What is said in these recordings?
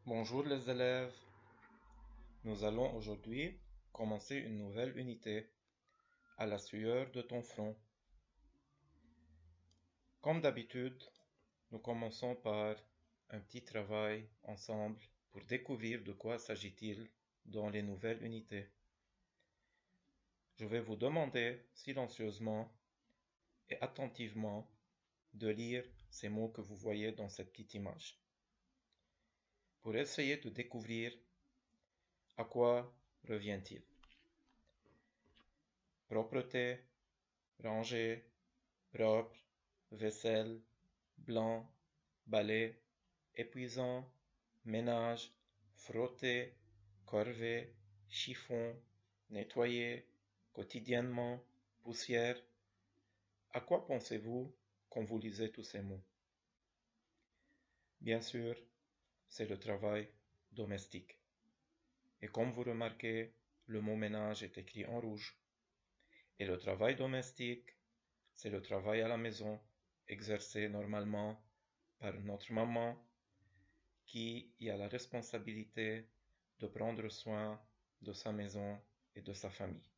Bonjour les élèves, nous allons aujourd'hui commencer une nouvelle unité, à la sueur de ton front. Comme d'habitude, nous commençons par un petit travail ensemble pour découvrir de quoi s'agit-il dans les nouvelles unités. Je vais vous demander silencieusement et attentivement de lire ces mots que vous voyez dans cette petite image, pour essayer de découvrir à quoi revient-il. Propreté, rangée, propre, vaisselle, blanc, balai, épuisant, ménage, frotter, corvée, chiffon, nettoyer, quotidiennement, poussière. À quoi pensez-vous quand vous lisez tous ces mots? Bien sûr, c'est le travail domestique. Et comme vous remarquez, le mot ménage est écrit en rouge. Et le travail domestique, c'est le travail à la maison, exercé normalement par notre maman, qui a la responsabilité de prendre soin de sa maison et de sa famille.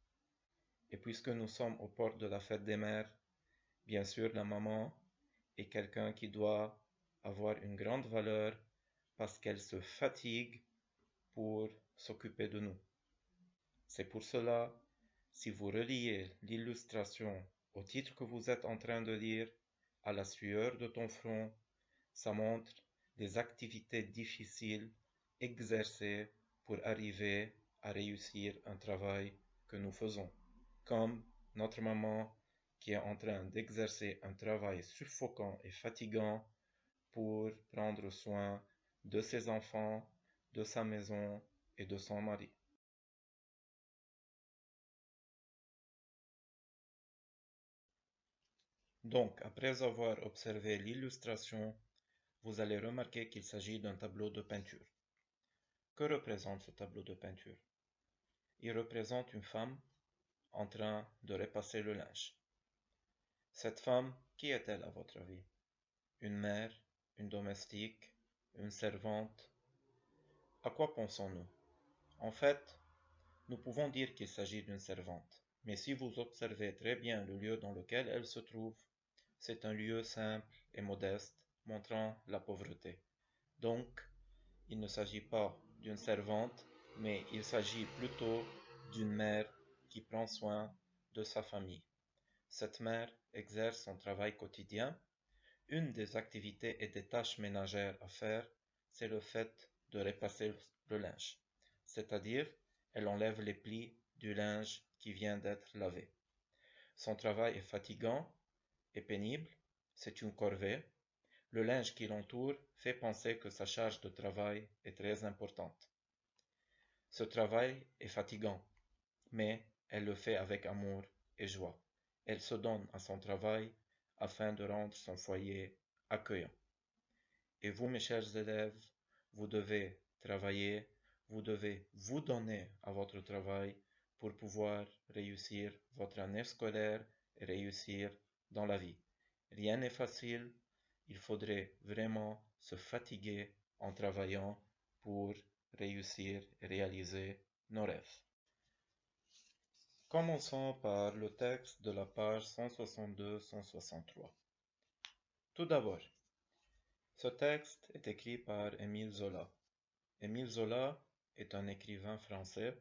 Et puisque nous sommes aux portes de la fête des mères, bien sûr la maman est quelqu'un qui doit avoir une grande valeur parce qu'elle se fatigue pour s'occuper de nous. C'est pour cela, si vous reliez l'illustration au titre que vous êtes en train de lire, à la sueur de ton front, ça montre des activités difficiles exercées pour arriver à réussir un travail que nous faisons. Comme notre maman qui est en train d'exercer un travail suffocant et fatigant pour prendre soin de ses enfants, de sa maison et de son mari. Donc, après avoir observé l'illustration, vous allez remarquer qu'il s'agit d'un tableau de peinture. Que représente ce tableau de peinture? Il représente une femme en train de repasser le linge. Cette femme, qui est-elle à votre avis? Une mère, une domestique, une servante? À quoi pensons-nous? En fait, nous pouvons dire qu'il s'agit d'une servante, mais si vous observez très bien le lieu dans lequel elle se trouve, c'est un lieu simple et modeste, montrant la pauvreté. Donc, il ne s'agit pas d'une servante, mais il s'agit plutôt d'une mère qui prend soin de sa famille. Cette mère exerce son travail quotidien. Une des activités et des tâches ménagères à faire, c'est le fait de repasser le linge. C'est-à-dire, elle enlève les plis du linge qui vient d'être lavé. Son travail est fatigant et pénible, c'est une corvée. Le linge qui l'entoure fait penser que sa charge de travail est très importante. Ce travail est fatigant, mais elle le fait avec amour et joie. Elle se donne à son travail afin de rendre son foyer accueillant. Et vous, mes chers élèves, vous devez travailler, vous devez vous donner à votre travail pour pouvoir réussir votre année scolaire et réussir dans la vie. Rien n'est facile, il faudrait vraiment se fatiguer en travaillant pour réussir et réaliser nos rêves. Commençons par le texte de la page 162-163. Tout d'abord, ce texte est écrit par Émile Zola. Émile Zola est un écrivain français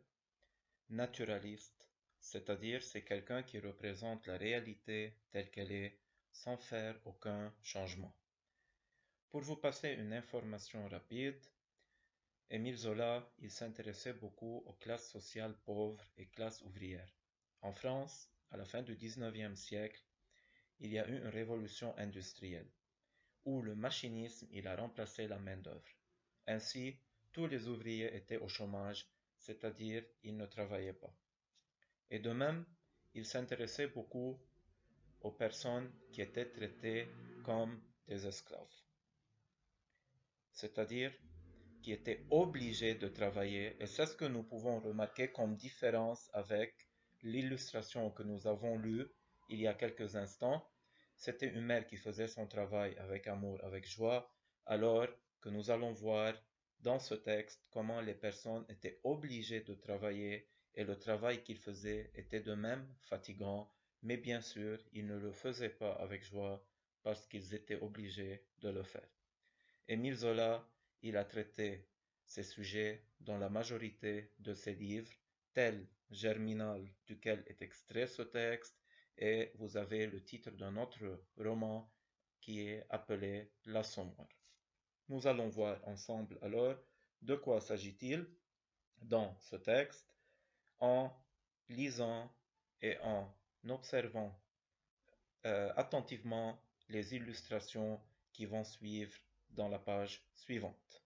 naturaliste, c'est-à-dire c'est quelqu'un qui représente la réalité telle qu'elle est sans faire aucun changement. Pour vous passer une information rapide, Émile Zola, il s'intéressait beaucoup aux classes sociales pauvres et classes ouvrières. En France, à la fin du XIXe siècle, il y a eu une révolution industrielle, où le machinisme il a remplacé la main-d'œuvre. Ainsi, tous les ouvriers étaient au chômage, c'est-à-dire ils ne travaillaient pas. Et de même, il s'intéressait beaucoup aux personnes qui étaient traitées comme des esclaves, c'est-à-dire qui étaient obligés de travailler, et c'est ce que nous pouvons remarquer comme différence avec l'illustration que nous avons lue il y a quelques instants. C'était une mère qui faisait son travail avec amour, avec joie, alors que nous allons voir dans ce texte comment les personnes étaient obligées de travailler et le travail qu'ils faisaient était de même fatigant, mais bien sûr, ils ne le faisaient pas avec joie parce qu'ils étaient obligés de le faire. Émile Zola, il a traité ces sujets dans la majorité de ses livres, tel Germinal, duquel est extrait ce texte, et vous avez le titre d'un autre roman qui est appelé L'Assommoir. Nous allons voir ensemble alors de quoi s'agit-il dans ce texte en lisant et en observant attentivement les illustrations qui vont suivre dans la page suivante.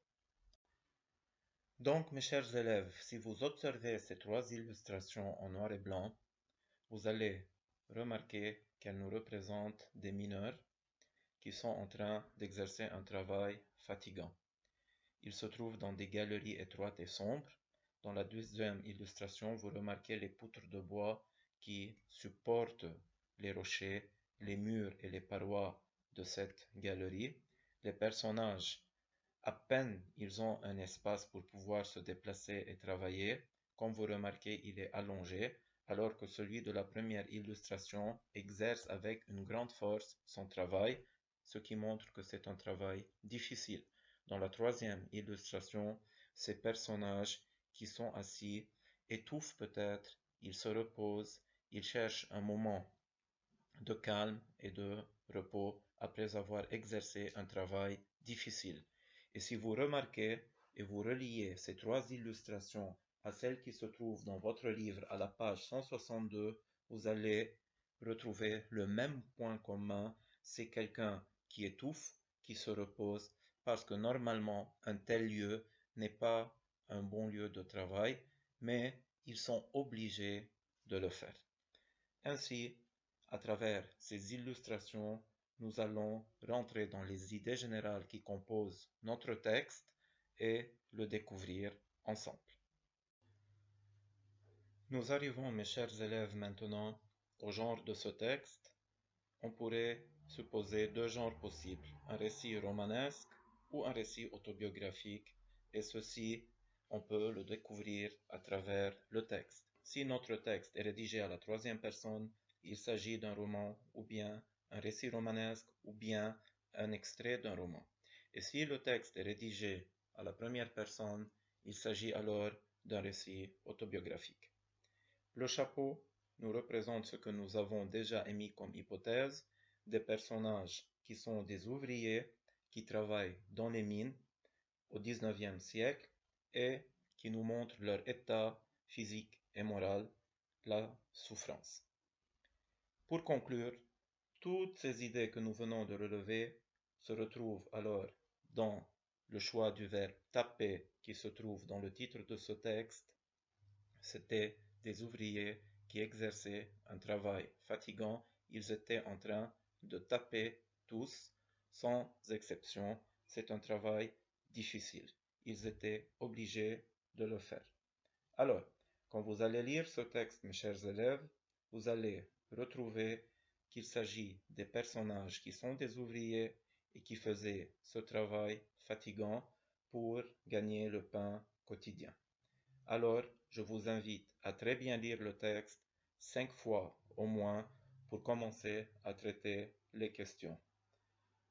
Donc, mes chers élèves, si vous observez ces trois illustrations en noir et blanc, vous allez remarquer qu'elles nous représentent des mineurs qui sont en train d'exercer un travail fatigant. Ils se trouvent dans des galeries étroites et sombres. Dans la deuxième illustration, vous remarquez les poutres de bois qui supportent les rochers, les murs et les parois de cette galerie. Les personnages, à peine ils ont un espace pour pouvoir se déplacer et travailler. Comme vous remarquez, il est allongé, alors que celui de la première illustration exerce avec une grande force son travail, ce qui montre que c'est un travail difficile. Dans la troisième illustration, ces personnages qui sont assis étouffent peut-être, ils se reposent, ils cherchent un moment de calme et de repos après avoir exercé un travail difficile. Et si vous remarquez et vous reliez ces trois illustrations à celles qui se trouvent dans votre livre à la page 162, vous allez retrouver le même point commun, c'est quelqu'un qui étouffe, qui se repose, parce que normalement un tel lieu n'est pas un bon lieu de travail, mais ils sont obligés de le faire. Ainsi, à travers ces illustrations, nous allons rentrer dans les idées générales qui composent notre texte et le découvrir ensemble. Nous arrivons, mes chers élèves, maintenant au genre de ce texte. On pourrait supposer deux genres possibles, un récit romanesque ou un récit autobiographique, et ceci, on peut le découvrir à travers le texte. Si notre texte est rédigé à la troisième personne, il s'agit d'un roman ou bien un récit romanesque ou bien un extrait d'un roman. Et si le texte est rédigé à la première personne, il s'agit alors d'un récit autobiographique. Le chapeau nous représente ce que nous avons déjà émis comme hypothèse, des personnages qui sont des ouvriers qui travaillent dans les mines au XIXe siècle et qui nous montrent leur état physique et moral, la souffrance. Pour conclure, toutes ces idées que nous venons de relever se retrouvent alors dans le choix du verbe taper qui se trouve dans le titre de ce texte. C'était des ouvriers qui exerçaient un travail fatigant. Ils étaient en train de taper tous, sans exception. C'est un travail difficile. Ils étaient obligés de le faire. Alors, quand vous allez lire ce texte, mes chers élèves, vous allez retrouver qu'il s'agit des personnages qui sont des ouvriers et qui faisaient ce travail fatigant pour gagner le pain quotidien. Alors, je vous invite à très bien lire le texte 5 fois au moins pour commencer à traiter les questions.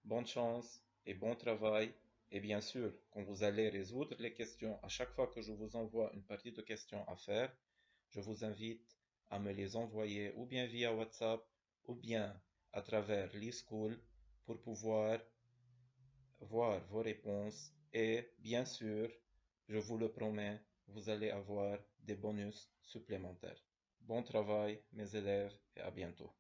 Bonne chance et bon travail. Et bien sûr, quand vous allez résoudre les questions, à chaque fois que je vous envoie une partie de questions à faire, je vous invite à me les envoyer ou bien via WhatsApp ou bien à travers l'e-school pour pouvoir voir vos réponses et bien sûr, je vous le promets, vous allez avoir des bonus supplémentaires. Bon travail, mes élèves, et à bientôt.